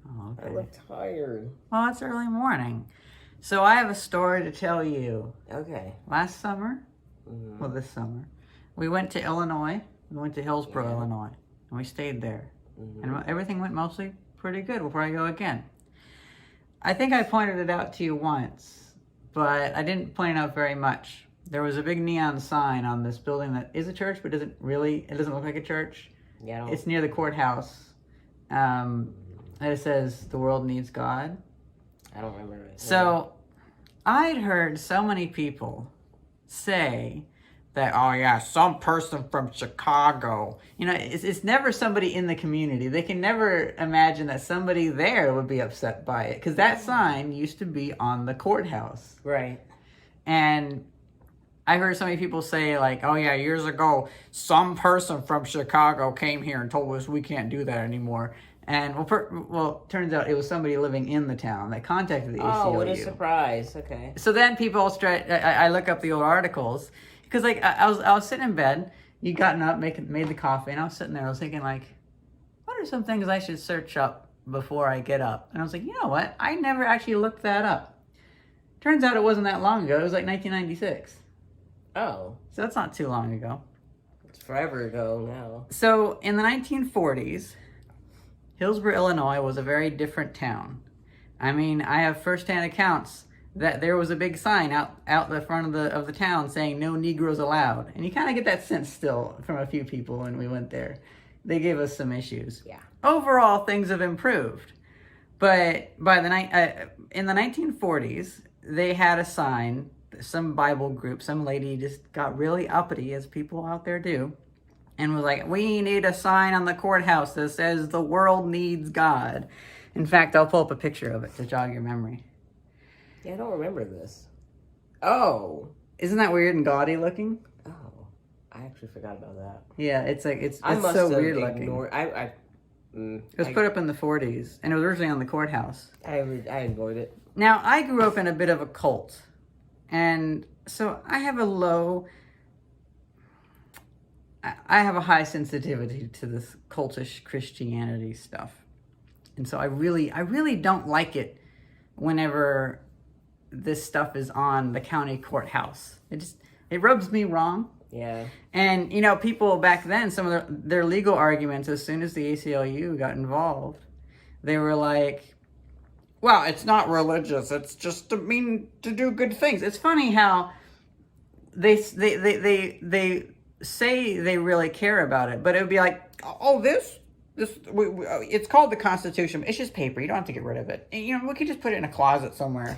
Oh, okay. I look tired. Well, it's early morning. So I have a story to tell you. Okay. Last summer, well, this summer, we went to Illinois. We went to Hillsboro, Illinois, and we stayed there. And everything went mostly pretty good. We'll probably go again. I think I pointed it out to you once, but I didn't point it out very much. There was a big neon sign on this building that is a church, but it doesn't look like a church. Yeah. It's near the courthouse. And it says, "The world needs God." I don't remember it. So I'd heard so many people say that, oh yeah, some person from Chicago. You know, it's never somebody in the community. They can never imagine that somebody there would be upset by it. Because that sign used to be on the courthouse. Right. And I heard so many people say, like, oh yeah, years ago, some person from Chicago came here and told us we can't do that anymore. And, well, turns out it was somebody living in the town that contacted the ACLU. Oh, what a surprise. Okay. So then people, I look up the old articles. Because, like, I was sitting in bed. You'd gotten up, made the coffee, and I was sitting there. I was thinking, like, what are some things I should search up before I get up? And I was like, you know what? I never actually looked that up. Turns out it wasn't that long ago. It was like 1996. Oh. So that's not too long ago. It's forever ago now. So in the 1940s, Hillsboro, Illinois was a very different town. I mean, I have firsthand accounts that there was a big sign out the front of the town saying no Negroes allowed. And you kind of get that sense still from a few people when we went there. They gave us some issues. Yeah. Overall, things have improved. But in the 1940s, they had a sign, some Bible group, some lady just got really uppity, as people out there do, and was like, we need a sign on the courthouse that says the world needs God. In fact, I'll pull up a picture of it to jog your memory. Yeah, I don't remember this. Oh. Isn't that weird and gaudy looking? Oh. I actually forgot about that. Yeah, it's like, it's I must so have weird ignored, looking. It was put up in the 40s, and it was originally on the courthouse. I ignored it. Now, I grew up in a bit of a cult, and so I have a high sensitivity to this cultish Christianity stuff. And so I really don't like it whenever this stuff is on the county courthouse. It rubs me wrong. Yeah. And, you know, people back then, some of their legal arguments, as soon as the ACLU got involved, they were like, well, it's not religious. It's just to do good things. It's funny how they say they really care about it, but it would be like, oh, it's called the Constitution. It's just paper. You don't have to get rid of it. And, you know, we could just put it in a closet somewhere.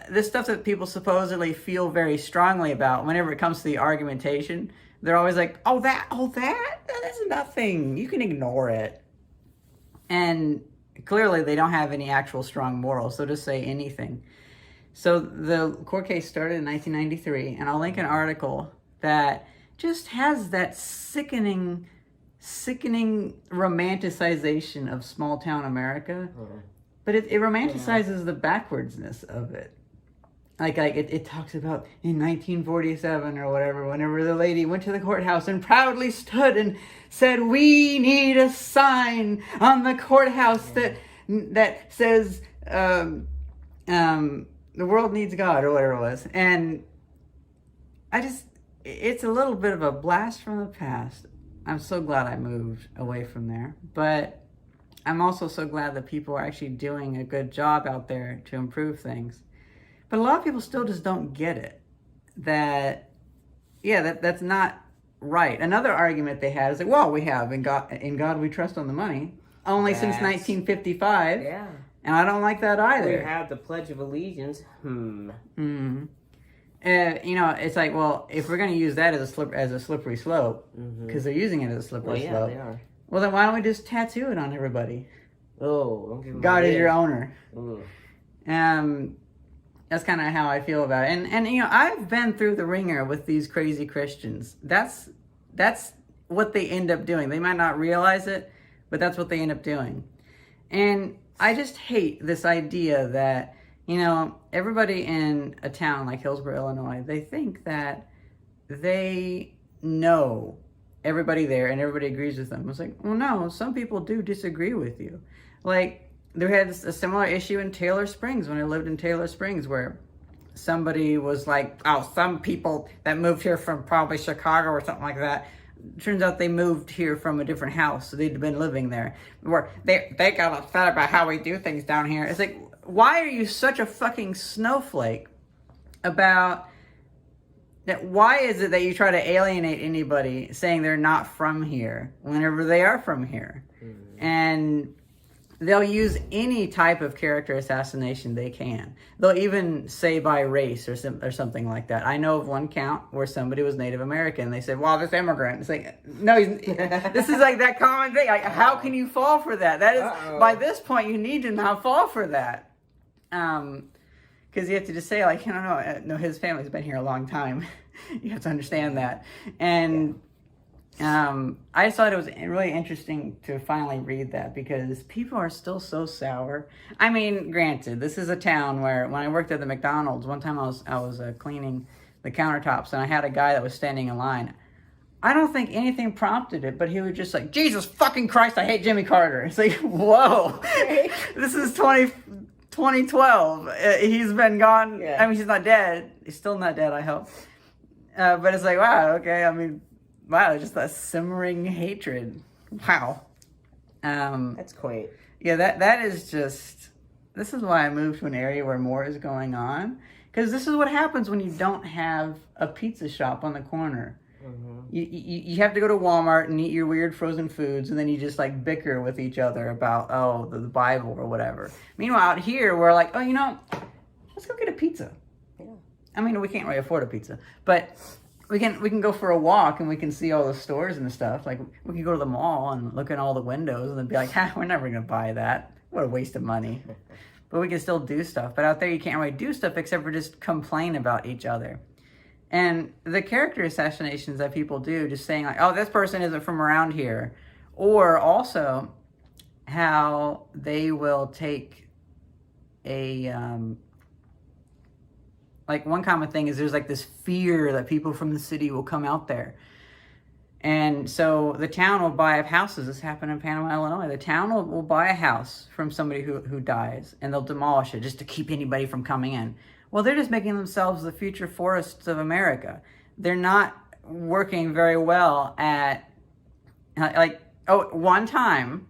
This stuff that people supposedly feel very strongly about, whenever it comes to the argumentation, they're always like, that's nothing. You can ignore it. And clearly they don't have any actual strong morals, so just say anything. So the court case started in 1993, and I'll link an article that just has that sickening romanticization of small town America. But it romanticizes the backwardsness of it. Like it talks about in 1947 or whatever, whenever the lady went to the courthouse and proudly stood and said, we need a sign on the courthouse that says the world needs God, or whatever it was. And it's a little bit of a blast from the past. I'm so glad I moved away from there. But I'm also so glad that people are actually doing a good job out there to improve things. But a lot of people still just don't get it. That's not right. Another argument they had is like, well, we have in God we trust on the money. Only since 1955. Yeah. And I don't like that either. We have the Pledge of Allegiance. You know, it's like, well, if we're going to use that as a slippery slope, because they're using it as a slippery slope. They are. Well, then why don't we just tattoo it on everybody? Oh, don't give them God is your owner. Ugh. That's kind of how I feel about it. And you know, I've been through the ringer with these crazy Christians. That's what they end up doing. They might not realize it, but that's what they end up doing. And I just hate this idea that, you know, everybody in a town like Hillsboro, Illinois, they think that they know everybody there and everybody agrees with them. It's like, well, no, some people do disagree with you. Like, there had a similar issue in Taylor Springs when I lived in Taylor Springs, where somebody was like, oh, some people that moved here from probably Chicago or something like that. Turns out they moved here from a different house, so they'd been living there. Where they got upset about how we do things down here. It's like, why are you such a fucking snowflake about that? Why is it that you try to alienate anybody saying they're not from here whenever they are from here? And they'll use any type of character assassination they can. They'll even say by race or something like that. I know of one count where somebody was Native American. They said, well, this immigrant. It's like, no, this is like that common thing. Like, how can you fall for that? That is, by this point, you need to not fall for that. Because you have to just say, like, no, his family's been here a long time. You have to understand that. And I just thought it was really interesting to finally read that, because people are still so sour. I mean, granted, this is a town where when I worked at the McDonald's, one time I was cleaning the countertops, and I had a guy that was standing in line. I don't think anything prompted it, but he was just like, Jesus fucking Christ, I hate Jimmy Carter. It's like, whoa, this is 2012. He's been gone. Yeah. I mean, he's not dead. He's still not dead, I hope. But it's like, wow, okay, I mean, wow, just that simmering hatred. Wow. That's quaint. Yeah, that is just, this is why I moved to an area where more is going on. Because this is what happens when you don't have a pizza shop on the corner. Mm-hmm. You have to go to Walmart and eat your weird frozen foods, and then you just like bicker with each other about, the Bible or whatever. Meanwhile, out here, we're like, let's go get a pizza. Yeah. I mean, we can't really afford a pizza, but we can go for a walk and we can see all the stores and stuff. Like, we can go to the mall and look at all the windows and then be like, we're never going to buy that. What a waste of money. But we can still do stuff. But out there, you can't really do stuff except for just complain about each other. And the character assassinations that people do, just saying like, oh, this person isn't from around here. Or also how they will take a... like, one common thing is there's like this fear that people from the city will come out there. And so the town will buy up houses. This happened in Panama, Illinois. The town will buy a house from somebody who dies, and they'll demolish it just to keep anybody from coming in. Well, they're just making themselves the future forests of America. They're not working very well at, like, one time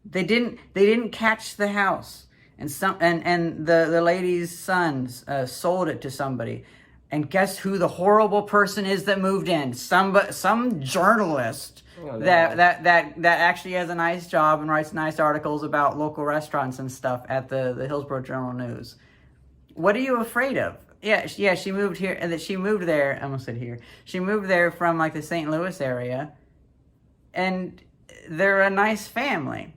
they didn't catch the house. And the lady's sons sold it to somebody, and guess who the horrible person is that moved in? Some journalist that actually has a nice job and writes nice articles about local restaurants and stuff at the Hillsboro Journal News. What are you afraid of? Yeah, she moved here, and that she moved there. I almost said here. She moved there from like the St. Louis area, and they're a nice family.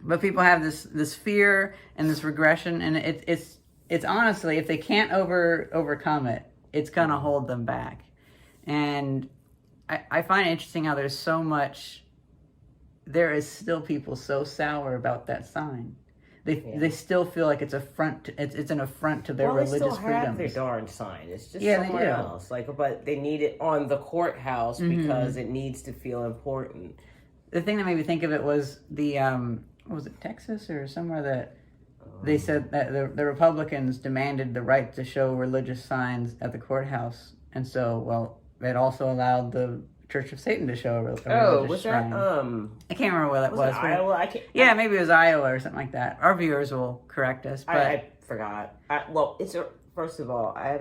But people have this fear and this regression, and it's honestly, if they can't overcome it, it's gonna hold them back. And I find it interesting how there is still people so sour about that sign. They still feel like it's an affront to their religious freedoms. They still have their darn sign. It's just somewhere else. But they need it on the courthouse because it needs to feel important. The thing that made me think of it was was it Texas or somewhere that they said that the Republicans demanded the right to show religious signs at the courthouse, and so it also allowed the Church of Satan to show a religious shrine. I can't remember where that was. Iowa? Maybe it was Iowa or something like that. Our viewers will correct us. But I forgot. First of all, I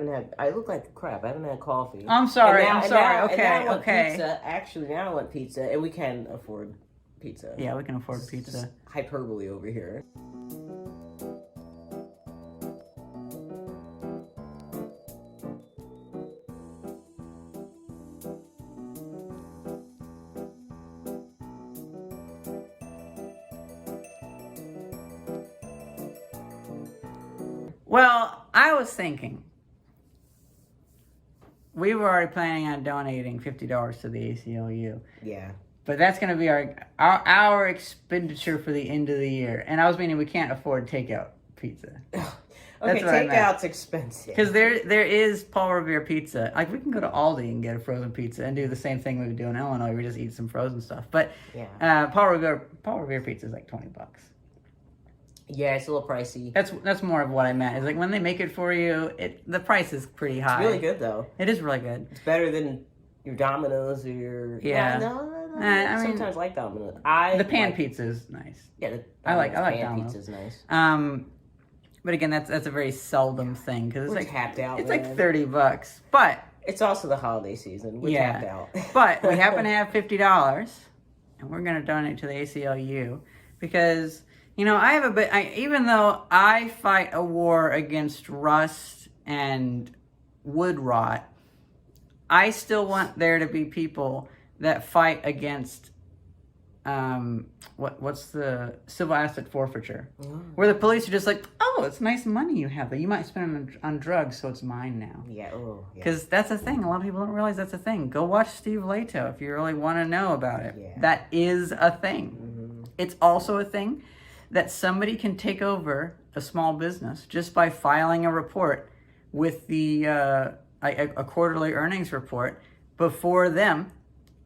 look like crap. I haven't had coffee. I'm sorry. Okay. Pizza. Actually, now I want pizza, and we can afford pizza. Yeah, we can afford pizza. Just hyperbole over here. Well, I was thinking, we were already planning on donating $50 to the ACLU. Yeah. But that's going to be our expenditure for the end of the year. And I was meaning we can't afford takeout pizza. That's what I meant. Takeout's expensive. Because there is Paul Revere pizza. Like, we can go to Aldi and get a frozen pizza and do the same thing we would do in Illinois. We just eat some frozen stuff. But Paul Revere pizza is like $20. Yeah, it's a little pricey. That's more of what I meant. It's like when they make it for you, the price is pretty high. It's really good though. It is really good. It's better than your Domino's or your No. I mean, sometimes like Domino's. The pan pizza is nice. Yeah, I like Domino's. Pizza's Nice. But again, that's a very seldom thing because it's like tapped out. It's like $30, but it's also the holiday season. We're tapped out. But we happen to have $50, and we're going to donate to the ACLU because. I have even though I fight a war against rust and wood rot, I still want there to be people that fight against, what's the civil asset forfeiture? Where the police are just like, oh, it's nice money you have that you might spend on drugs, so it's mine now. Yeah, Because that's a thing. A lot of people don't realize that's a thing. Go watch Steve Leto if you really want to know about it. Yeah. That is a thing. Mm-hmm. It's also a thing that somebody can take over a small business just by filing a report with a quarterly earnings report before them,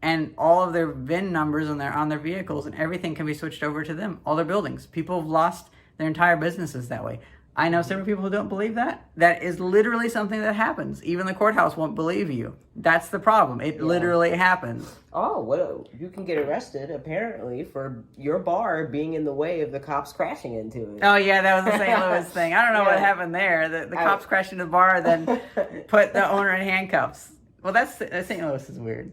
and all of their VIN numbers on their vehicles and everything can be switched over to them. All their buildings. People have lost their entire businesses that way. I know several people who don't believe that. That is literally something that happens. Even the courthouse won't believe you. That's the problem. It literally happens. Oh, well, you can get arrested, apparently, for your bar being in the way of the cops crashing into it. Oh, yeah, that was the St. Louis thing. I don't know what happened there. The cops crashed into the bar, then put the owner in handcuffs. Well, St. Louis is weird.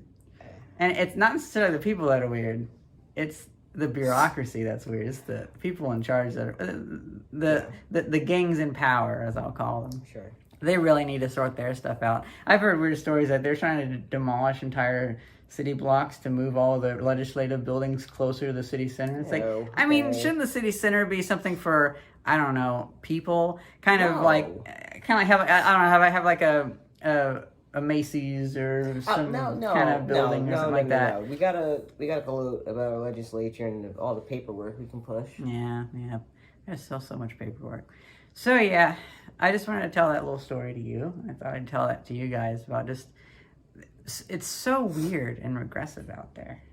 And it's not necessarily the people that are weird. It's the bureaucracy that's weird. It's the people in charge that are the gangs in power, as I'll call them. Sure. They really need to sort their stuff out. I've heard weird stories that they're trying to demolish entire city blocks to move all the legislative buildings closer to the city center. It's I mean, shouldn't the city center be something for, I don't know, people? Kind of like have, I don't know, have like a Macy's or some kind of building or something like that. No. We gotta go about our legislature and all the paperwork we can push. Yeah. There's still so much paperwork. So yeah, I just wanted to tell that little story to you. I thought I'd tell that to you guys about it's so weird and regressive out there.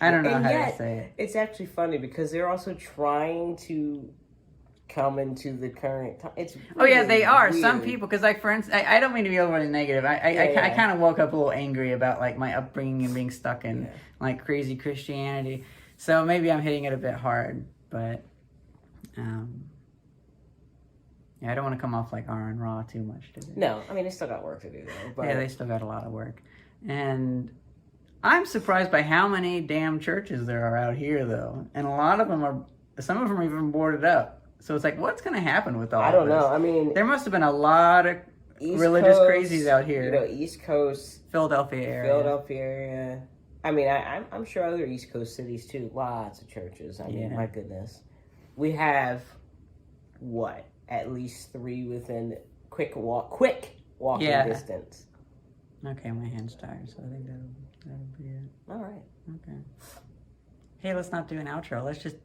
I don't know how to say it. It's actually funny because they're also trying to come into the current time. It's really they are. weird. Some people, because like for instance, I don't mean to be overly negative. I kind of woke up a little angry about like my upbringing and being stuck in like crazy Christianity. So maybe I'm hitting it a bit hard, but I don't want to come off like Aaron Raw too much today. No, I mean they still got work to do though. But yeah, they still got a lot of work, and I'm surprised by how many damn churches there are out here though, and a lot of them some of them are even boarded up. So it's like, what's going to happen with all I don't this? know. I mean, there must have been a lot of religious crazies out here. East Coast, Philadelphia area. I mean, I'm sure other East Coast cities too. Lots of churches. I mean, my goodness, we have at least 3 within quick walking distance. Okay, my hand's tired, so I think that'll be it. All right. Okay. Hey, let's not do an outro. Let's just